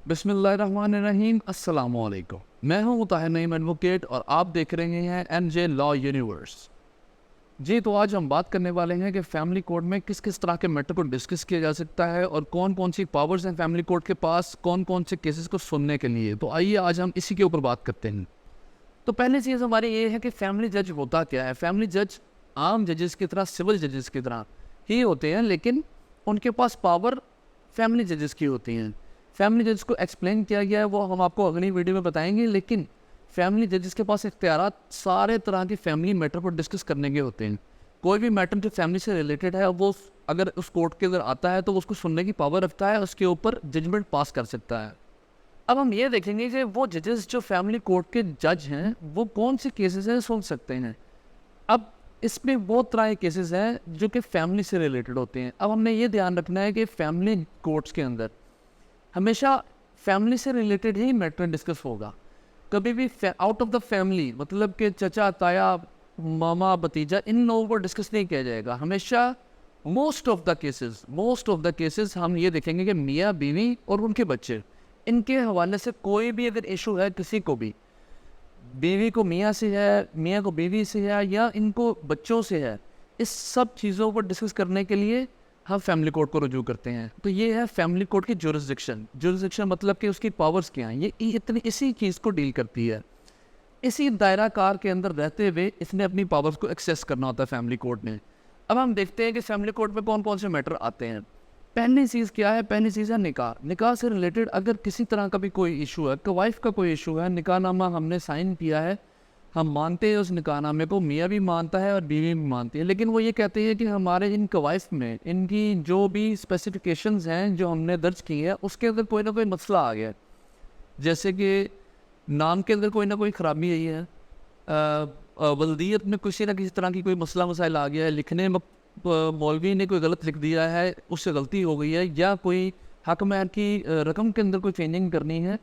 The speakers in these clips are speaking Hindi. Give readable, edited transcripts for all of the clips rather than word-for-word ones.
बिस्मिल्लाहिर्रहमानिर्रहीम। अस्सलामु अलैकुम। मैं हूं ताहिर नईम एडवोकेट और आप देख रहे हैं एनजे लॉ यूनिवर्स। जी, तो आज हम बात करने वाले हैं कि फैमिली कोर्ट में किस किस तरह के मैटर को डिस्कस किया जा सकता है और कौन कौन सी पावर्स हैं फैमिली कोर्ट के पास, कौन कौन से केसेस को सुनने के लिए। तो आइए आज हम इसी के ऊपर बात करते हैं। तो पहली चीज़ हमारी ये है कि फैमिली जज होता क्या है। फैमिली जज आम जजेस की तरह, सिविल जजेस की तरह ही होते हैं, लेकिन उनके पास पावर फैमिली जजेस की होती हैं। फैमिली जज को एक्सप्लेन किया गया है, वो हम आपको अगली वीडियो में बताएंगे। लेकिन फैमिली जजेस के पास इख्तियारात सारे तरह के फैमिली मैटर पर डिस्कस करने के होते हैं। कोई भी मैटर जो फैमिली से रिलेटेड है, वो अगर उस कोर्ट के अंदर आता है तो उसको सुनने की पावर रखता है, उसके ऊपर जजमेंट पास कर सकता है। अब हम ये देखेंगे कि वो जजेस जो फैमिली कोर्ट के जज हैं वो कौन से केसेस हैं सुन सकते हैं। अब इसमें बहुत तरह के केसेस हैं जो कि फैमिली से रिलेटेड होते हैं। अब हमने ये ध्यान रखना है कि फैमिली कोर्ट्स के अंदर हमेशा फैमिली से रिलेटेड ही मैटर डिस्कस होगा। कभी भी आउट ऑफ द फैमिली, मतलब कि चचा, ताया, मामा, भतीजा, इन लोगों को डिस्कस नहीं किया जाएगा। हमेशा मोस्ट ऑफ द केसेस हम ये देखेंगे कि मियाँ बीवी और उनके बच्चे, इनके हवाले से कोई भी अगर इशू है, किसी को भी, बीवी को मियाँ से है, मियाँ को बीवी से है, या इनको बच्चों से है, इस सब चीज़ों को डिस्कस करने के लिए हम फैमिली कोर्ट को रुजू करते हैं। तो ये है फैमिली कोर्ट की जुरिसडिक्शन मतलब कि उसकी पावर्स क्या हैं। ये इतनी इसी चीज़ को डील करती है। इसी दायरा कार के अंदर रहते हुए इसने अपनी पावर्स को एक्सेस करना होता है फैमिली कोर्ट ने। अब हम देखते हैं कि फैमिली कोर्ट में कौन कौन से मैटर आते हैं। पहली चीज़ क्या है? पहली चीज़ है निकाह। निकाह से रिलेटेड अगर किसी तरह का भी कोई इशू है, कि वाइफ का कोई इशू है, निकाहनामा हमने साइन किया है, हम मानते हैं उस निकाहनामे को, मियाँ भी मानता है और बीवी भी मानती है, लेकिन वो ये कहते हैं कि हमारे इन कवाइफ में इनकी जो भी स्पेसिफिकेशंस हैं जो हमने दर्ज की है, उसके अंदर कोई ना कोई मसला आ गया है। जैसे कि नाम के अंदर कोई ना कोई ख़राबी आई है, वल्दियत में किसी ना किसी तरह की कोई मसला मसाइल आ गया है, लिखने में मौलवी ने कोई गलत लिख दिया है, उससे गलती हो गई है, या कोई हक महर की रकम के अंदर कोई चेंजिंग करनी है।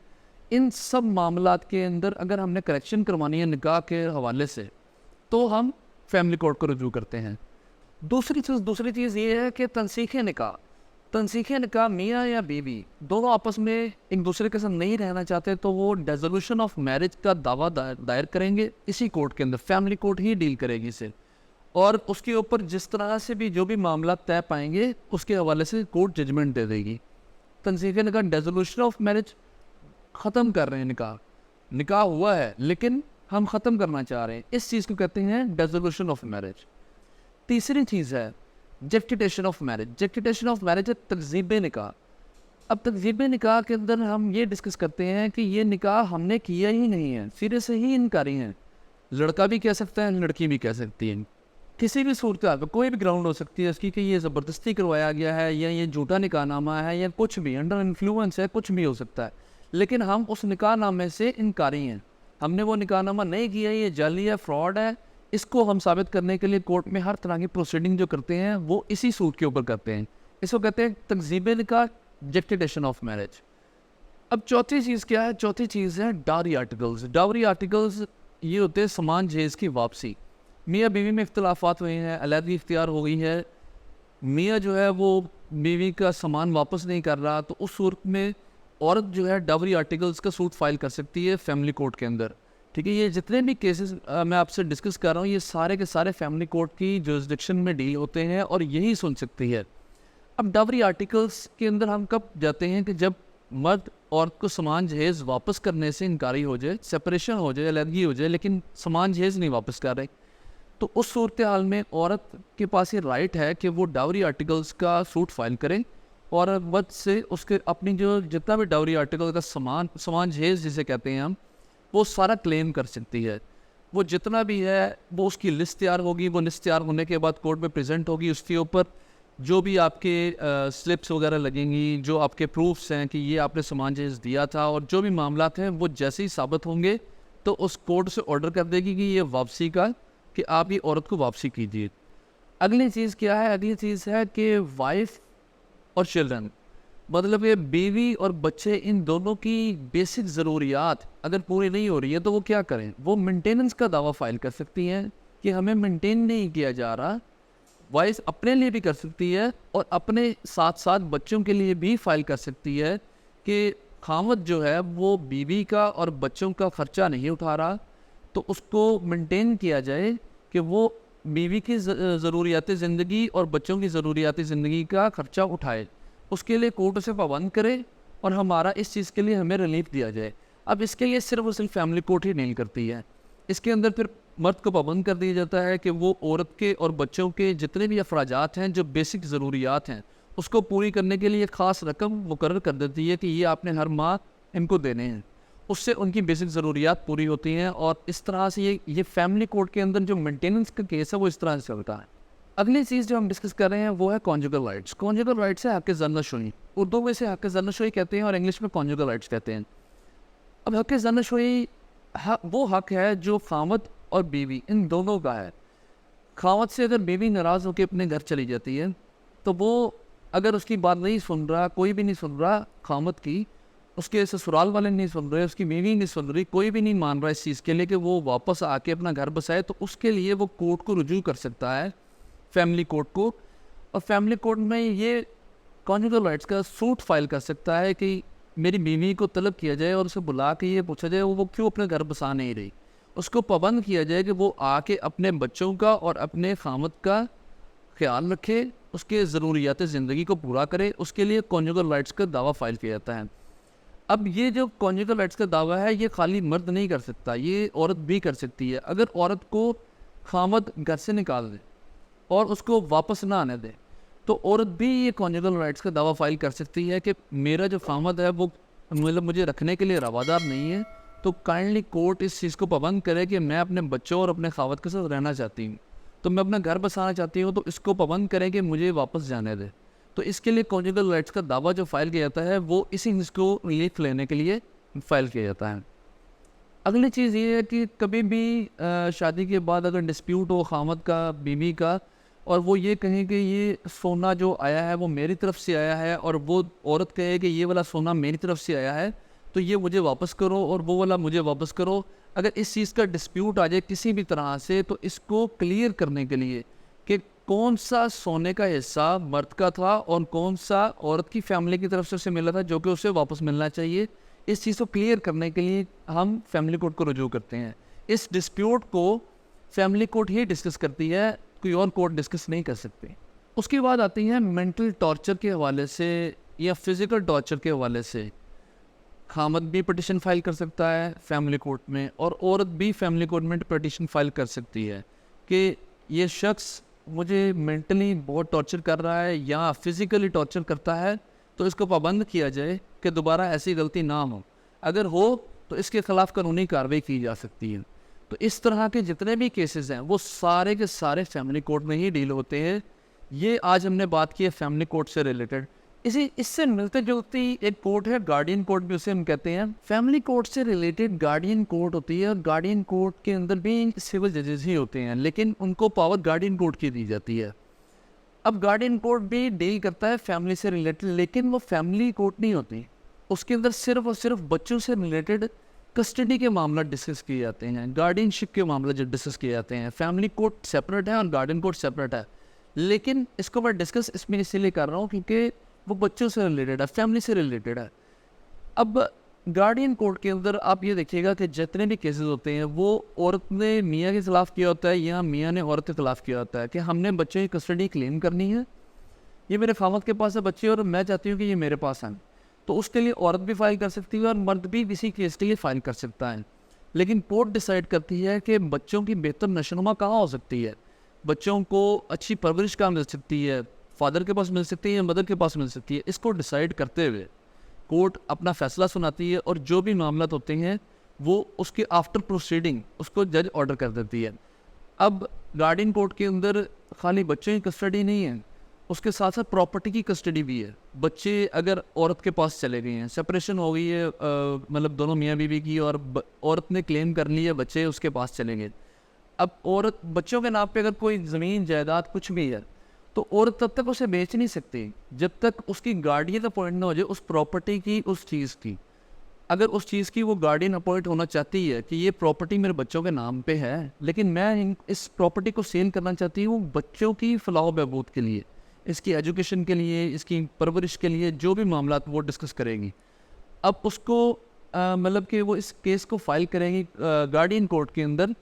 इन सब मामलात के अंदर अगर हमने करेक्शन करवानी है निकाह के हवाले से, तो हम फैमिली कोर्ट को रुजू करते हैं। दूसरी चीज़ ये है कि तनसीख निकाह मियाँ या बीवी दोनों आपस में एक दूसरे के साथ नहीं रहना चाहते, तो वो डिसोल्यूशन ऑफ मैरिज का दावा दायर करेंगे इसी कोर्ट के अंदर। फैमिली कोर्ट ही डील करेगी इसे, और उसके ऊपर जिस तरह से भी जो भी मामला तय पाएंगे उसके हवाले से कोर्ट जजमेंट दे देगी। तनसीख निकाह, डिसोल्यूशन ऑफ मैरिज, ख़त्म कर रहे हैं निकाह हुआ है लेकिन हम ख़त्म करना चाह रहे हैं, इस चीज़ को कहते हैं डिसोल्यूशन ऑफ मैरिज। तीसरी चीज़ है जस्टिफिकेशन ऑफ मैरिज है तकज़ीब निकाह। अब तकज़ीब निकाह के अंदर हम ये डिस्कस करते हैं कि ये निकाह हमने किया ही नहीं है, सिरे से ही इनकारी हैं। लड़का भी कह सकता है, लड़की भी कह सकती है। किसी भी सूरत हाल पर कोई भी ग्राउंड हो सकती है इसकी कि ये ज़बरदस्ती करवाया गया है, या ये झूठा निकाहनामा है, या कुछ भी अंडर इन्फ्लुएंस है, कुछ भी हो सकता है। लेकिन हम उस निकाहनामे से इनकारी हैं, हमने वो निकाहनामा नहीं किया, ये जाली है, फ्रॉड है। इसको हम साबित करने के लिए कोर्ट में हर तरह की प्रोसीडिंग जो करते हैं वो इसी सूट के ऊपर करते हैं। इसको कहते हैं तकज़ीब निकाह, जस्टिफिकेशन ऑफ मैरिज। अब चौथी चीज़ क्या है? चौथी चीज़ है डावरी आर्टिकल्स। ये होते हैं समान जहेज़ की वापसी। मियाँ बीवी में इख्तलाफात हुए हैं, अलहदगी इख्तियार हो गई है, मियाँ जो है वो बीवी का सामान वापस नहीं कर रहा, तो उस सूरत में औरत जो है डावरी आर्टिकल्स का सूट फाइल कर सकती है फैमिली कोर्ट के अंदर। ठीक है, ये जितने भी केसेस मैं आपसे डिस्कस कर रहा हूँ, ये सारे के सारे फैमिली कोर्ट की जुरिसडिक्शन में डील होते हैं और यही सुन सकती है। अब डावरी आर्टिकल्स के अंदर हम कब जाते हैं? कि जब मर्द औरत को समान जहेज़ वापस करने से इनकारी हो जाए, सेपरेशन हो जाए, अलहदगी हो जाए, लेकिन समान जहेज़ नहीं वापस कर रहे, तो उस सूरत हाल में औरत के पास ये राइट है कि वो डावरी आर्टिकल्स का सूट फाइल करें और मर्द से उसके अपनी जो जितना भी डावरी आर्टिकल का समान जहेज़ जिसे कहते हैं हम, वो सारा क्लेम कर सकती है। वो जितना भी है वो उसकी लिस्ट तैयार होगी, वो लिस्ट तैयार होने के बाद कोर्ट में प्रेजेंट होगी। उसके ऊपर जो भी आपके स्लिप्स वगैरह लगेंगी, जो आपके प्रूफ्स हैं कि ये आपने समान जहेज़ दिया था, और जो भी मामलात हैं वो जैसे ही साबित होंगे तो उस कोर्ट से ऑर्डर कर देगी कि ये वापसी का, कि आप ये औरत को वापसी कीजिए। अगली चीज़ क्या है? अगली चीज़ है कि वाइफ और चिल्ड्रन, मतलब ये बीवी और बच्चे, इन दोनों की बेसिक ज़रूरियात अगर पूरी नहीं हो रही है तो वो क्या करें? वो मेंटेनेंस का दावा फाइल कर सकती हैं कि हमें मेंटेन नहीं किया जा रहा। वाइफ अपने लिए भी कर सकती है और अपने साथ साथ बच्चों के लिए भी फाइल कर सकती है कि खामद जो है वो बीवी का और बच्चों का ख़र्चा नहीं उठा रहा, तो उसको मेंटेन किया जाए कि वो बीवी की ज़रूरियात ज़िंदगी और बच्चों की ज़रूरियात ज़िंदगी का ख़र्चा उठाए। उसके लिए कोर्ट उसे पाबंद करे और हमारा इस चीज़ के लिए हमें रिलीफ दिया जाए। अब इसके लिए सिर्फ और सिर्फ फैमिली कोर्ट ही नहीं करती है। इसके अंदर फिर मर्द को पाबंद कर दिया जाता है कि वो औरत के और बच्चों के जितने भी अखराजात हैं, जो बेसिक ज़रूरियात हैं, उसको पूरी करने के लिए ख़ास रकम मुकर्रर कर देती है कि ये आपने हर माह इनको देने हैं। उससे उनकी बेसिक ज़रूरियात पूरी होती हैं और इस तरह से ये फैमिली कोर्ट के अंदर जो मेंटेनेंस का केस है वो इस तरह से चलता है। अगली चीज़ जो हम डिस्कस कर रहे हैं वो है कॉन्जुगल राइट्स। कॉन्जुगल राइट्स है हक़ ज़नशुई। उर्दू में से हक़ ज़नशुई कहते हैं और इंग्लिश में कॉन्जुगल राइट्स कहते हैं। अब हक़ ज़नशुई वो हक़ है जो खामद और बीवी इन दोनों का है। खामद से अगर बीवी नाराज़ होकर अपने घर चली जाती है तो वो अगर उसकी बात नहीं सुन रहा, कोई भी नहीं सुन रहा खामद की, उसके ससुराल वाले नहीं सुन रहे, उसकी बीवी नहीं सुन रही, कोई भी नहीं मान रहा इस चीज़ के लिए कि वो वापस आके अपना घर बसाए, तो उसके लिए वो कोर्ट को रुजू कर सकता है, फैमिली कोर्ट को। और फैमिली कोर्ट में ये कॉन्जुगल राइट्स का सूट फाइल कर सकता है कि मेरी बीवी को तलब किया जाए और उसे बुला के ये पूछा जाए वो क्यों अपने घर बसा नहीं रही। उसको पाबंद किया जाए कि वो आके अपने बच्चों का और अपने खामद का ख्याल रखे, उसके ज़रूरियात ज़िंदगी को पूरा करे। उसके लिए कॉन्जुगल राइट्स का दावा फाइल किया जाता है। अब ये जो कॉन्जुगल राइट्स का दावा है ये खाली मर्द नहीं कर सकता, ये औरत भी कर सकती है। अगर औरत को खामद घर से निकाल दे और उसको वापस ना आने दे तो औरत भी ये कॉन्जुगल राइट्स का दावा फाइल कर सकती है कि मेरा जो खामद है वो मतलब मुझे रखने के लिए रवादार नहीं है, तो काइंडली कोर्ट इस चीज़ को पाबंद करे कि मैं अपने बच्चों और अपने खामद के साथ रहना चाहती हूँ, तो मैं अपना घर बसाना चाहती हूँ, तो इसको पाबंद करें कि मुझे वापस जाने दे। तो इसके लिए कॉन्जुगल राइट्स का दावा जो फाइल किया जाता है वो इसी चीज़ को रिलीफ लेने के लिए फाइल किया जाता है। अगली चीज़ ये है कि कभी भी शादी के बाद अगर डिस्प्यूट हो खामद का बीवी का और वो ये कहें कि ये सोना जो आया है वो मेरी तरफ से आया है और वो औरत कहे कि ये वाला सोना मेरी तरफ से आया है, तो ये मुझे वापस करो और वो वाला मुझे वापस करो। अगर इस चीज़ का डिस्प्यूट आ जाए किसी भी तरह से, तो इसको क्लियर करने के लिए कि कौन सा सोने का हिस्सा मर्द का था और कौन सा औरत की फैमिली की तरफ से उसे मिला था जो कि उसे वापस मिलना चाहिए, इस चीज़ को क्लियर करने के लिए हम फैमिली कोर्ट को रुजू करते हैं। इस डिस्प्यूट को फैमिली कोर्ट ही डिस्कस करती है, कोई और कोर्ट डिस्कस नहीं कर सकती। उसके बाद आती है मेंटल टॉर्चर के हवाले से या फिज़िकल टॉर्चर के हवाले से खामद भी पटिशन फाइल कर सकता है फैमिली कोर्ट में और औरत भी फैमिली कोर्ट में पटिशन फाइल कर सकती है कि ये शख्स मुझे मेंटली बहुत टॉर्चर कर रहा है या फिज़िकली टॉर्चर करता है, तो इसको पाबंद किया जाए कि दोबारा ऐसी गलती ना हो। अगर हो तो इसके ख़िलाफ़ कानूनी कार्रवाई की जा सकती है। तो इस तरह के जितने भी केसेस हैं वो सारे के सारे फैमिली कोर्ट में ही डील होते हैं। ये आज हमने बात की है फैमिली कोर्ट से रिलेटेड। इससे मिलते जुलती एक कोर्ट है गार्डियन कोर्ट भी उसे हम कहते हैं। फैमिली कोर्ट से रिलेटेड गार्डियन कोर्ट होती है और गार्डियन कोर्ट के अंदर भी सिविल जजेस ही होते हैं, लेकिन उनको पावर गार्डियन कोर्ट की दी जाती है। अब गार्डियन कोर्ट भी डील करता है फैमिली से रिलेटेड, लेकिन वो फैमिली कोर्ट नहीं होती। उसके अंदर सिर्फ और सिर्फ बच्चों से रिलेटेड कस्टडी के मामला डिस्कस किए जाते हैं, गार्डियनशिप के मामले जो डिस्कस किए जाते हैं। फैमिली कोर्ट सेपरेट है और गार्डियन कोर्ट सेपरेट है, लेकिन इसको मैं डिस्कस इसमें इसीलिए कर रहा हूँ क्योंकि वो बच्चों से रिलेटेड है, फैमिली से रिलेटेड है। अब गार्डियन कोर्ट के अंदर आप ये देखिएगा कि जितने भी केसेस होते हैं वो औरत ने मियाँ के ख़िलाफ़ किया होता है या मियाँ ने औरत के ख़िलाफ़ किया होता है कि हमने बच्चे की कस्टडी क्लेम करनी है, ये मेरे खामद के पास है बच्चे और मैं चाहती हूँ कि ये मेरे पास आए। तो उसके लिए औरत भी फाइल कर सकती है और मर्द भी इसी केस के लिए फाइल कर सकता है। लेकिन कोर्ट डिसाइड करती है कि बच्चों की बेहतर नशोनुमा कहाँ हो सकती है, बच्चों को अच्छी परवरिश कहाँ मिल सकती है, फादर के पास मिल सकती है या मदर के पास मिल सकती है। इसको डिसाइड करते हुए कोर्ट अपना फैसला सुनाती है और जो भी मामला होते हैं वो उसके आफ्टर प्रोसीडिंग उसको जज ऑर्डर कर देती है। अब गार्डियन कोर्ट के अंदर खाली बच्चों की कस्टडी नहीं है, उसके साथ साथ प्रॉपर्टी की कस्टडी भी है। बच्चे अगर औरत के पास चले गए हैं, सेपरेशन हो गई है मतलब दोनों मियाँ बीवी की और औरत ने क्लेम कर ली है, बच्चे उसके पास चले गए। अब औरत बच्चों के नाम पे अगर कोई ज़मीन जायदाद कुछ भी है तो औरत तब तक उसे बेच नहीं सकती जब तक उसकी गार्डियन अपॉइंट ना हो जाए उस प्रॉपर्टी की, उस चीज़ की। अगर उस चीज़ की वो गार्डियन अपॉइंट होना चाहती है कि ये प्रॉपर्टी मेरे बच्चों के नाम पे है, लेकिन मैं इस प्रॉपर्टी को सेल करना चाहती हूँ बच्चों की फलाह बहबूद के लिए, इसकी एजुकेशन के लिए, इसकी परवरिश के लिए, जो भी मामला वो डिस्कस करेगी। अब उसको मतलब कि वो इस केस को फाइल करेंगी गार्डियन कोर्ट के अंदर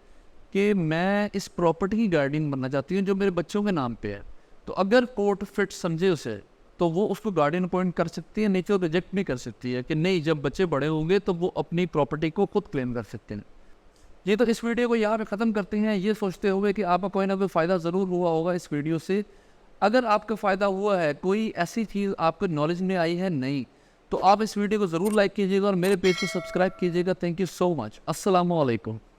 कि मैं इस प्रॉपर्टी की गार्डियन बनना चाहती हूँ जो मेरे बच्चों के नाम पे है। तो अगर कोर्ट फिट समझे उसे तो वो उसको गार्डियन अपॉइंट कर सकती है, नहीं तो रिजेक्ट भी कर सकती है कि नहीं, जब बच्चे बड़े होंगे तो वो अपनी प्रॉपर्टी को खुद क्लेम कर सकते हैं। ये तो इस वीडियो को यहाँ पे ख़त्म करते हैं, ये सोचते हुए कि आपका कोई ना कोई फ़ायदा ज़रूर हुआ होगा इस वीडियो से। अगर आपका फ़ायदा हुआ है, कोई ऐसी चीज़ आपको नॉलेज में आई है नहीं, तो आप इस वीडियो को ज़रूर लाइक कीजिएगा और मेरे पेज को सब्सक्राइब कीजिएगा। Thank you so much. अस्सलाम वालेकुम।